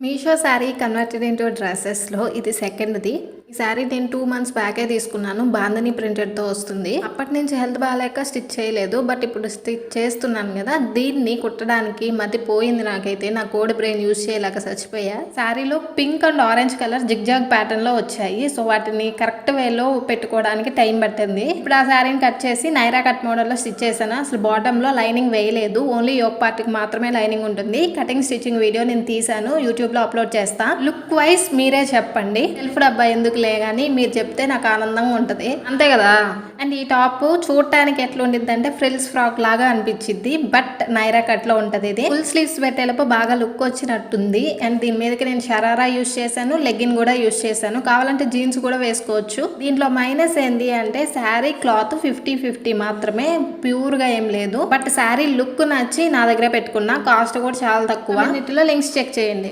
Meesho sari converted into డ్రెస్సెస్లో ఇది సెకండ్ది. ఈ శారీ నేను 2 మంత్స్ బ్యాకే తీసుకున్నాను. బాందని ప్రింటెడ్తో వస్తుంది. అప్పటి నుంచి హెల్త్ బాగాలేక స్టిచ్ చేయలేదు. బట్ ఇప్పుడు స్టిచ్ చేస్తున్నాను కదా, దీన్ని కుట్టడానికి మతి పోయింది నాకైతే. నా కోడి బ్రెయిన్ యూజ్ చేయలేక చచ్చిపోయా. శారీలో pink and orange colour zigzag pattern లో వచ్చాయి. సో వాటిని కరెక్ట్ వేలో పెట్టుకోవడానికి టైం పట్టింది. ఇప్పుడు ఆ శారీని కట్ చేసి నైరా కట్ మోడల్లో స్టిచ్ చేశాను. అసలు బాటమ్ లో లైనింగ్ వేయలేదు, ఓన్లీ యోక్ పార్ట్కి మాత్రమే లైనింగ్ ఉంటుంది. కటింగ్ స్టిచ్చింగ్ వీడియో నేను తీసాను, యూట్యూబ్ లో అప్లోడ్ చేస్తా. లుక్ వైజ్ మీరే చెప్పండి. సెల్ఫ్ డబ్బా ఎందుకు కానీ మీరు చెప్తే నాకు ఆనందంగా ఉంటుంది, అంతే కదా. అండ్ ఈ టాప్ చూడటానికి ఎట్లా ఉండిద్ది అంటే ఫ్రిల్స్ ఫ్రాక్ లాగా అనిపించింది, బట్ నైరా కట్ లో ఉంటది. ఇది ఫుల్ స్లీవ్స్ పెట్టేలోపు బాగా లుక్ వచ్చినట్టుంది. అండ్ దీని మీదకి నేను షరారా యూస్ చేశాను, లెగ్గిన్ కూడా యూస్ చేశాను. కావాలంటే జీన్స్ కూడా వేసుకోవచ్చు. దీంట్లో మైనస్ ఏంది అంటే శారీ క్లాత్ 50-50 మాత్రమే, ప్యూర్ గా ఏం లేదు. బట్ శారీ లుక్ నచ్చి నా దగ్గర పెట్టుకున్నా. కాస్ట్ కూడా చాలా తక్కువ. వీటిలో లింక్స్ చెక్ చేయండి.